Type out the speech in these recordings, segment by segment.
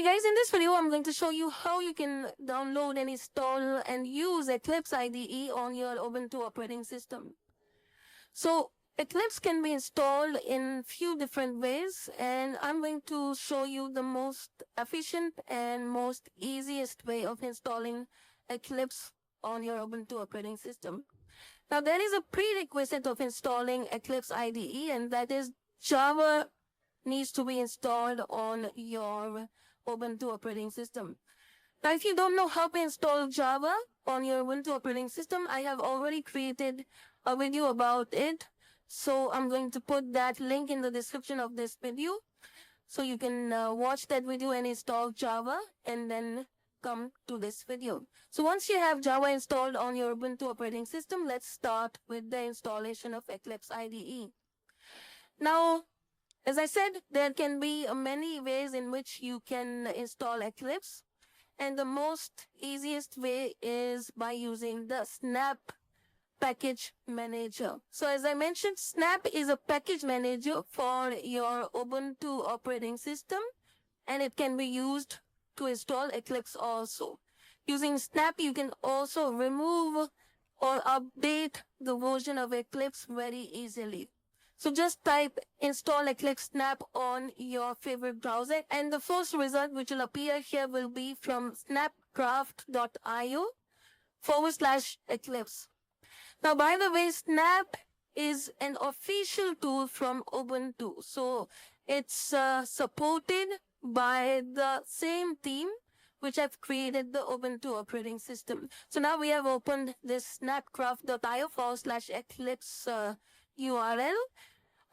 Hey guys, in this video I'm going to show you how you can download and install and use Eclipse IDE on your Ubuntu operating system. So Eclipse can be installed in few different ways, and I'm going to show you the most efficient and most easiest way of installing Eclipse on your Ubuntu operating system. Now there is a prerequisite of installing Eclipse IDE, and that is Java needs to be installed on your Ubuntu operating system. Now, if you don't know how to install Java on your Ubuntu operating system, I have already created a video about it. So I'm going to put that link in the description of this video, so you can watch that video and install Java and then come to this video. So once you have Java installed on your Ubuntu operating system, let's start with the installation of Eclipse IDE. Now, as I said, there can be many ways in which you can install Eclipse, and the most easiest way is by using the Snap package manager. So as I mentioned, Snap is a package manager for your Ubuntu operating system, and it can be used to install Eclipse also. Using Snap, you can also remove or update the version of Eclipse very easily. So just type install Eclipse Snap on your favorite browser, and the first result which will appear here will be from snapcraft.io/Eclipse. Now, by the way, Snap is an official tool from Ubuntu. So it's supported by the same team which have created the Ubuntu operating system. So now we have opened this snapcraft.io/Eclipse URL.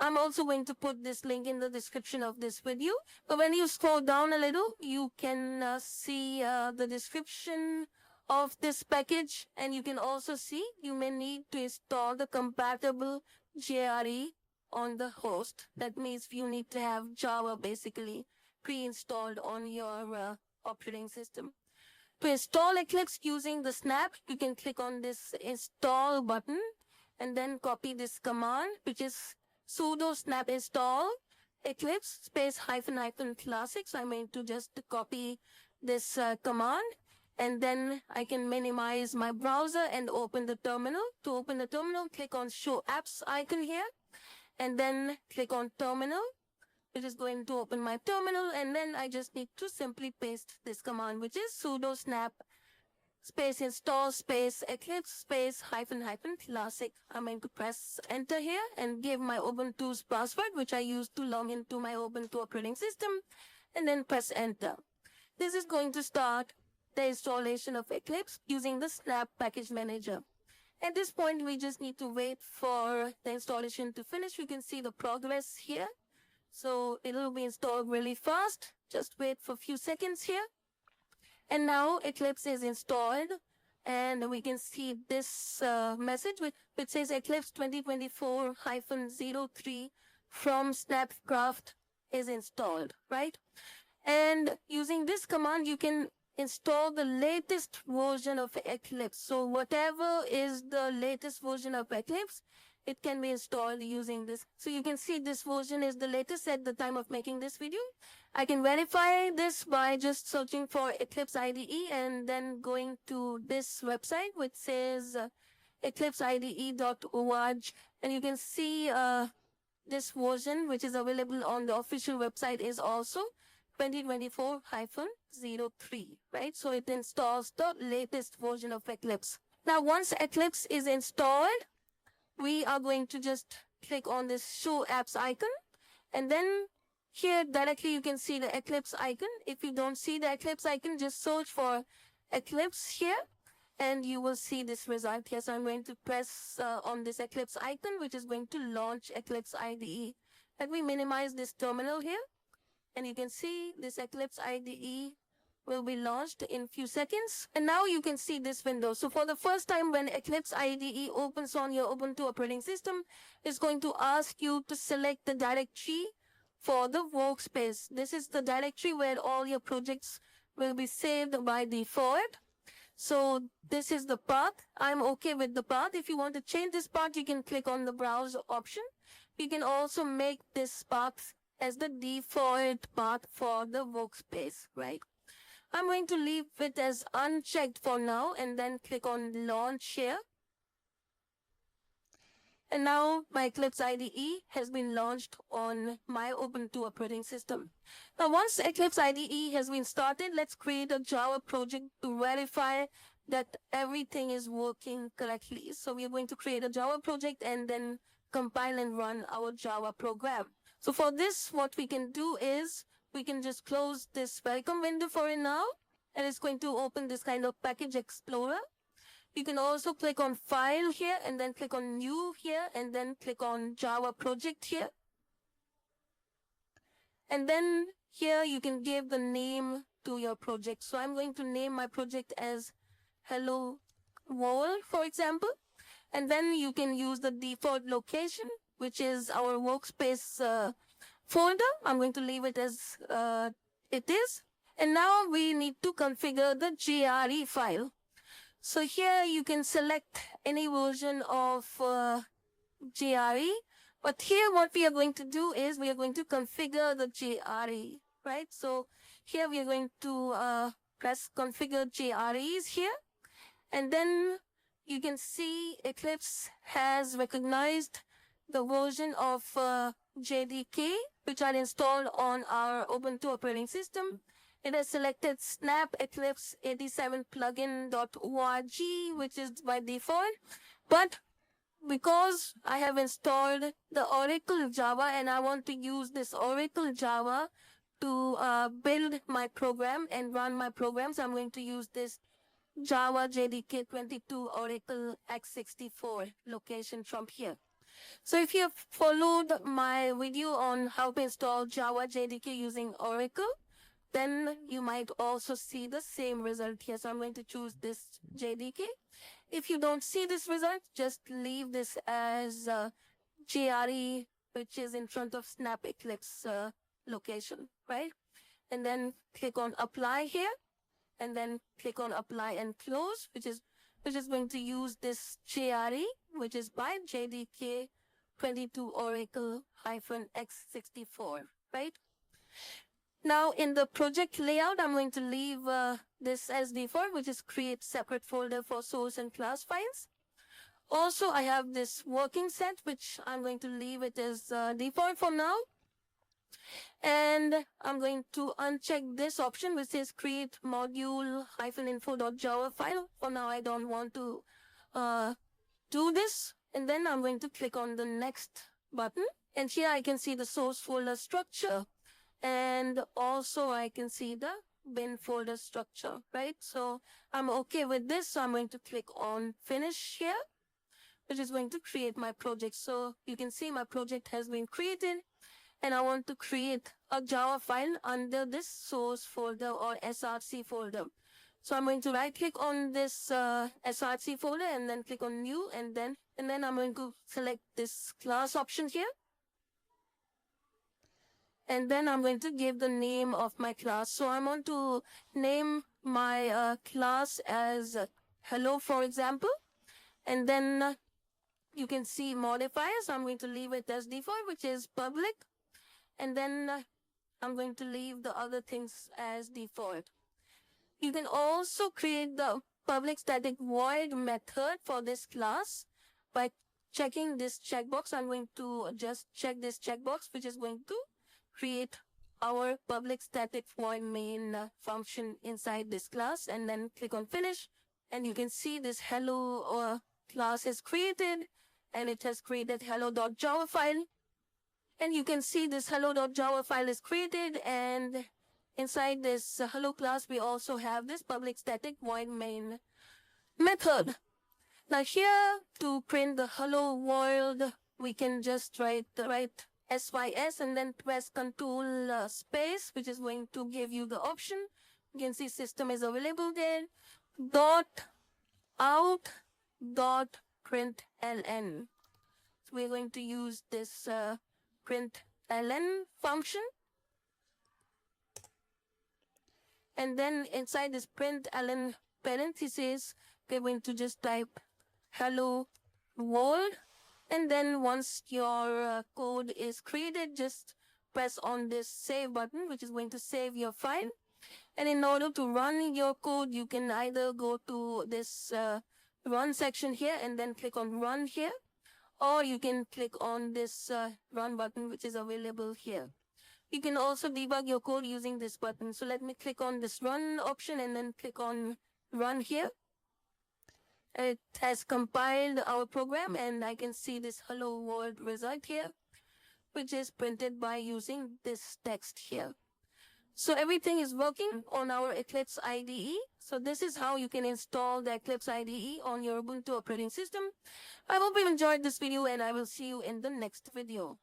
I'm also going to put this link in the description of this video. But when you scroll down a little, you can see the description of this package, and you can also see you may need to install the compatible JRE on the host. That means you need to have Java basically pre-installed on your operating system. To install Eclipse using the Snap, you can click on this install button and then copy this command, which is sudo snap install eclipse --classic. So I'm going to just copy this command, and then I can minimize my browser and open the terminal. To open the terminal, click on show apps icon here, and then click on terminal. It is going to open my terminal, and then I just need to simply paste this command, which is sudo snap --install --eclipse --classic. I'm going to press enter here and give my Ubuntu's password, which I use to log into my Ubuntu operating system, and then press enter. This is going to start the installation of Eclipse using the Snap package manager. At this point, we just need to wait for the installation to finish. You can see the progress here. So it'll be installed really fast. Just wait for a few seconds here. And now Eclipse is installed, and we can see this message which says Eclipse 2024-03 from Snapcraft is installed, right? And using this command, you can install the latest version of Eclipse. So whatever is the latest version of Eclipse, it can be installed using this. So you can see this version is the latest at the time of making this video. I can verify this by just searching for Eclipse IDE and then going to this website which says eclipseide.org, and you can see this version which is available on the official website is also 2024-03, right? So it installs the latest version of Eclipse. Now once Eclipse is installed, we are going to just click on this show apps icon, and then here directly you can see the Eclipse icon. If you don't see the Eclipse icon, just search for Eclipse here and you will see this result here. So I'm going to press on this Eclipse icon, which is going to launch Eclipse IDE. Let me minimize this terminal here, and you can see this Eclipse IDE will be launched in few seconds. And now you can see this window. So for the first time, when Eclipse IDE opens on your Ubuntu operating system, it's going to ask you to select the directory for the workspace. This is the directory where all your projects will be saved by default. So this is the path. I'm okay with the path. If you want to change this path, you can click on the browse option. You can also make this path as the default path for the workspace, right? I'm going to leave it as unchecked for now and then click on launch here. And now my Eclipse IDE has been launched on my Ubuntu operating system. Now once Eclipse IDE has been started, let's create a Java project to verify that everything is working correctly. So we are going to create a Java project and then compile and run our Java program. So for this, what we can do is we can just close this welcome window for it now, and it's going to open this kind of package explorer. You can also click on file here and then click on new here and then click on Java project here. And then here you can give the name to your project. So I'm going to name my project as Hello World, for example. And then you can use the default location, which is our workspace folder. I'm going to leave it as it is. And now we need to configure the JRE file. So here you can select any version of JRE. But here what we are going to do is we are going to configure the JRE, right? So here we are going to press configure JREs here. And then you can see Eclipse has recognized the version of JDK, which are installed on our Ubuntu operating system. It has selected snap eclipse 87 plugin.org, which is by default. But because I have installed the Oracle Java and I want to use this Oracle Java to build my program and run my programs, I'm going to use this Java JDK 22 Oracle x64 location from here. So if you have followed my video on how to install Java JDK using Oracle, then you might also see the same result here. So I'm going to choose this JDK. If you don't see this result, just leave this as JRE, which is in front of snap eclipse location, right? And then click on apply here, and then click on apply and close, which is going to use this JRE, which is by JDK 22 Oracle -x64, right? Now in the project layout, I'm going to leave this as default, which is create separate folder for source and class files. Also, I have this working set, which I'm going to leave it as default for now. And I'm going to uncheck this option, which says create module-info.java file. For now, I don't want to do this. And then I'm going to click on the next button. And here I can see the source folder structure. And also I can see the bin folder structure, right? So I'm okay with this. So I'm going to click on finish here, which is going to create my project. So you can see my project has been created. And I want to create a Java file under this source folder or SRC folder. So I'm going to right click on this SRC folder and then click on new, and then I'm going to select this class option here. And then I'm going to give the name of my class. So I'm going to name my class as hello, for example. And then you can see modifiers. I'm going to leave it as default, which is public. And then I'm going to leave the other things as default. You can also create the public static void method for this class by checking this checkbox. I'm going to just check this checkbox, which is going to create our public static void main function inside this class, and then click on finish. And you can see this hello class is created, and it has created hello.java file. And you can see this hello.java file is created, and inside this hello class, we also have this public static void main method. Now here, to print the hello world, we can just write SYS and then press Ctrl space, which is going to give you the option. You can see system is available there. .out.println. So we're going to use this println function. And then inside this println parentheses, we're going to just type hello world. And then once your code is created, just press on this save button, which is going to save your file. And in order to run your code, you can either go to this run section here and then click on run here, or you can click on this run button, which is available here. You can also debug your code using this button. So let me click on this run option and then click on run here. It has compiled our program, and I can see this hello world result here, which is printed by using this text here. So everything is working on our Eclipse IDE. So this is how you can install the Eclipse IDE on your Ubuntu operating system. I hope you enjoyed this video, and I will see you in the next video.